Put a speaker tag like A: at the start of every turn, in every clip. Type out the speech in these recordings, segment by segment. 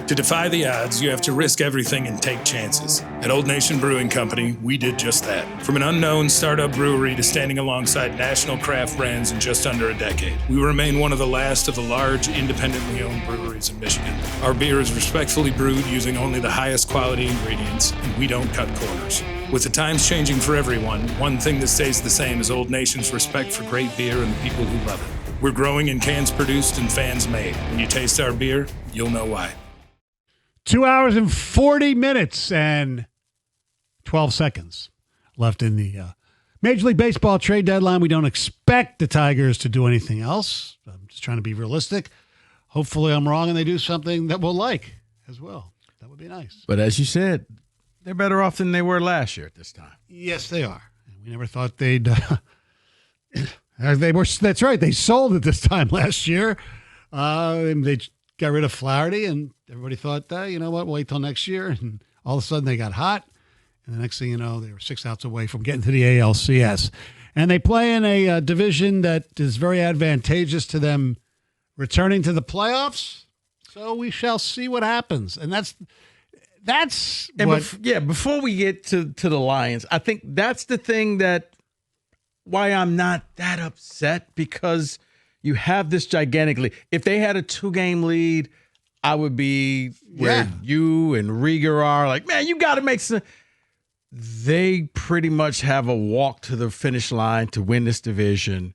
A: To defy the odds, you have to risk everything and take chances. At Old Nation Brewing Company, we did just that. From an unknown startup brewery to standing alongside national craft brands in just under a decade, we remain one of the last of the large, independently owned breweries in Michigan. Our beer is respectfully brewed using only the highest quality ingredients, and we don't cut corners. With the times changing for everyone, one thing that stays the same is Old Nation's respect for great beer and the people who love it. We're growing in cans produced and fans made. When you taste our beer, you'll know why.
B: 2 hours and 40 minutes and 12 seconds left in the Major League Baseball trade deadline. We don't expect the Tigers to do anything else. I'm just trying to be realistic. Hopefully I'm wrong and they do something that we'll like as well. That would be nice.
C: But as you said, they're better off than they were last year at this time.
B: Yes, they are. We never thought they'd that's right. They sold it this time last year. They got rid of Flaherty, and everybody thought, you know what, wait till next year. And all of a sudden they got hot. And the next thing you know, they were 6 outs away from getting to the ALCS. And they play in a division that is very advantageous to them returning to the playoffs. So we shall see what happens. And that's
C: before we get to the Lions, I think that's the thing why I'm not that upset, because you have this gigantic lead. If they had a 2-game lead, I would be where you and Rigo are, like, man, you got to make some. They pretty much have a walk to the finish line to win this division,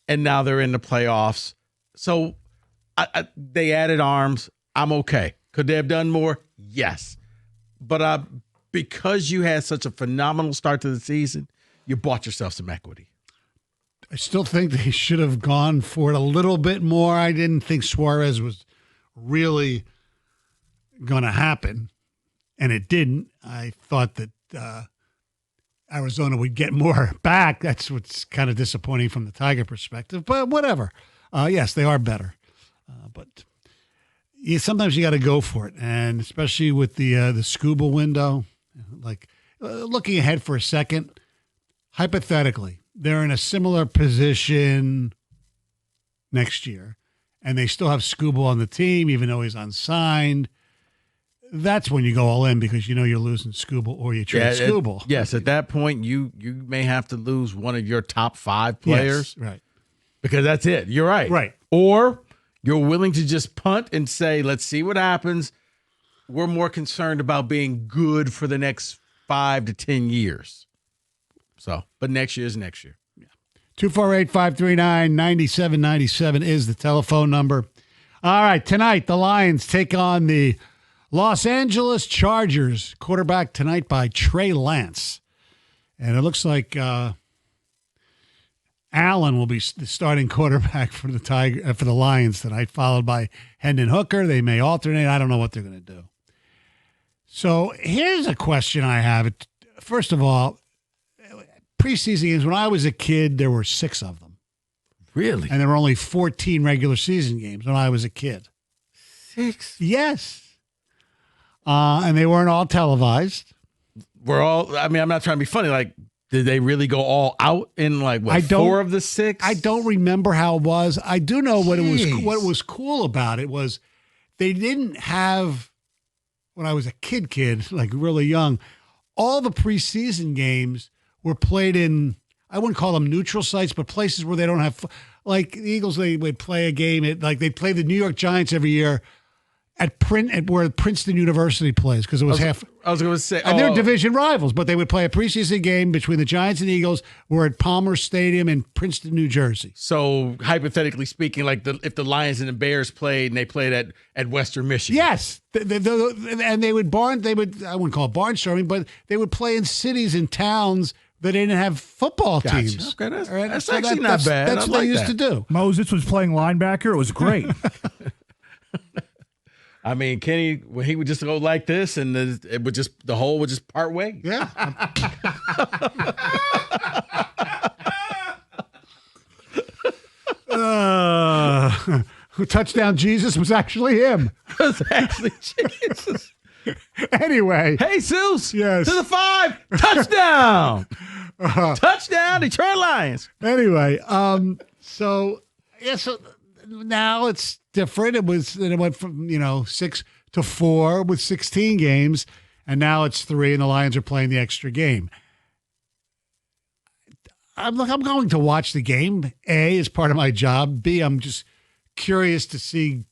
C: and now they're in the playoffs. So they added arms. I'm okay. Could they have done more? Yes. But because you had such a phenomenal start to the season, you bought yourself some equity.
B: I still think they should have gone for it a little bit more. I didn't think Suarez was really going to happen, and it didn't. I thought that Arizona would get more back. That's what's kind of disappointing from the Tiger perspective, but whatever. Yes, they are better. But sometimes you got to go for it, and especially with the scuba window, like looking ahead for a second, hypothetically, they're in a similar position next year, and they still have Skubal on the team, even though he's unsigned. That's when you go all in, because you know you're losing Skubal or you trade Skubal.
C: Yes, at that point, you may have to lose one of your top 5 players.
B: Yes, right.
C: Because that's it. You're right.
B: Right.
C: Or you're willing to just punt and say, let's see what happens. We're more concerned about being good for the next 5 to 10 years. So, but next year is next year.
B: 248-539-9797 is the telephone number. All right, tonight the Lions take on the Los Angeles Chargers, quarterback tonight by Trey Lance. And it looks like Allen will be the starting quarterback for the Lions tonight, followed by Hendon Hooker. They may alternate. I don't know what they're going to do. So here's a question I have. First of all, preseason games, when I was a kid, there were 6 of them.
C: Really?
B: And there were only 14 regular season games when I was a kid.
C: 6?
B: Yes. And they weren't all televised.
C: I'm not trying to be funny. Like, did they really go all out in 4 of the 6?
B: I don't remember how it was. I do know what was cool about it was they didn't have, when I was a kid, like really young, all the preseason games were played in, I wouldn't call them neutral sites, but places where they don't have, like the Eagles, they would play a game they'd play the New York Giants every year at where Princeton University plays, because it was half.
C: I was going to say,
B: and they're division rivals, but they would play a preseason game between the Giants and Eagles. We're at Palmer Stadium in Princeton, New Jersey.
C: So hypothetically speaking, like if the Lions and the Bears played and they played at Western Michigan,
B: yes, and they would I wouldn't call it barnstorming, but they would play in cities and towns that didn't have football teams.
C: Okay, that's actually not bad.
B: That's what they used to do.
D: Moses was playing linebacker. It was great.
C: I mean, Kenny, when he would just go like this, and the hole would just part way.
B: Yeah. Touchdown Jesus was actually him.
C: It was actually Jesus.
B: Anyway.
C: Hey, Zeus.
B: Yes.
C: To the 5. Touchdown. Touchdown, Detroit Lions.
B: Anyway, so now it's different. It went from, 6 to 4 with 16 games, and now it's 3, and the Lions are playing the extra game. I'm going to watch the game. A, as part of my job. B, I'm just curious to see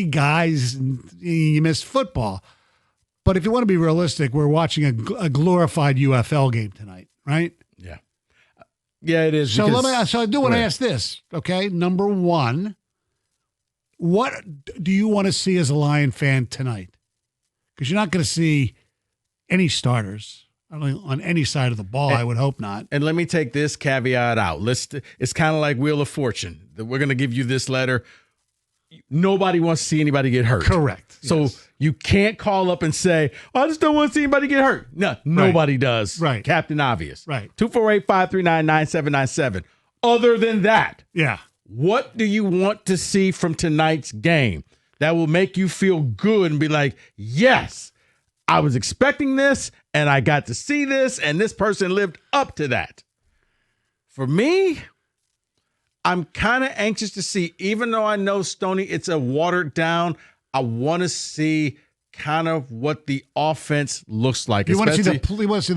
B: guys, and you miss football. But if you want to be realistic, we're watching a glorified UFL game tonight, right?
C: Yeah. Yeah, it is.
B: So I do want to ask this, okay? Number one, what do you want to see as a Lion fan tonight? Because you're not going to see any starters on any side of the ball. I would hope not.
C: And let me take this caveat out. It's kind of like Wheel of Fortune. We're going to give you this letter. Nobody wants to see anybody get hurt.
B: Correct.
C: So
B: yes.
C: You can't call up and say, I just don't want to see anybody get hurt. No, nobody does.
B: Right.
C: Captain Obvious.
B: Right.
C: 248-539-9797. Other than that,
B: yeah.
C: What do you want to see from tonight's game that will make you feel good and be like, yes, I was expecting this and I got to see this and this person lived up to that? For me, I'm kind of anxious to see, even though I know, Stoney, it's a watered down, I want to see kind of what the offense looks like.
B: You want to see the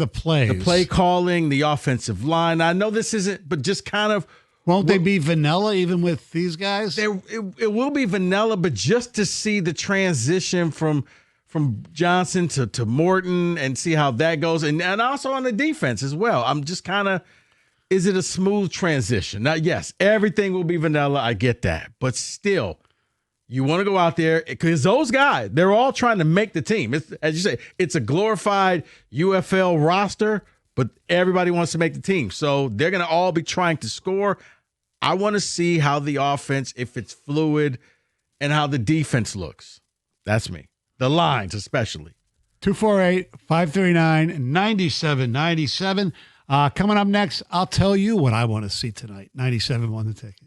B: plays.
C: The play calling, the offensive line. I know this isn't, but just kind of.
B: Won't they be vanilla even with these guys?
C: It will be vanilla, but just to see the transition from Johnson to Morton and see how that goes. And also on the defense as well. I'm just kind of, is it a smooth transition? Now, yes, everything will be vanilla. I get that. But still, you want to go out there because those guys, they're all trying to make the team. It's, as you say, it's a glorified UFL roster, but everybody wants to make the team. So they're going to all be trying to score. I want to see how the offense, if it's fluid, and how the defense looks. That's me. The lines especially.
B: 248-539-9797. Coming up next, I'll tell you what I want to see tonight. 97 won the ticket.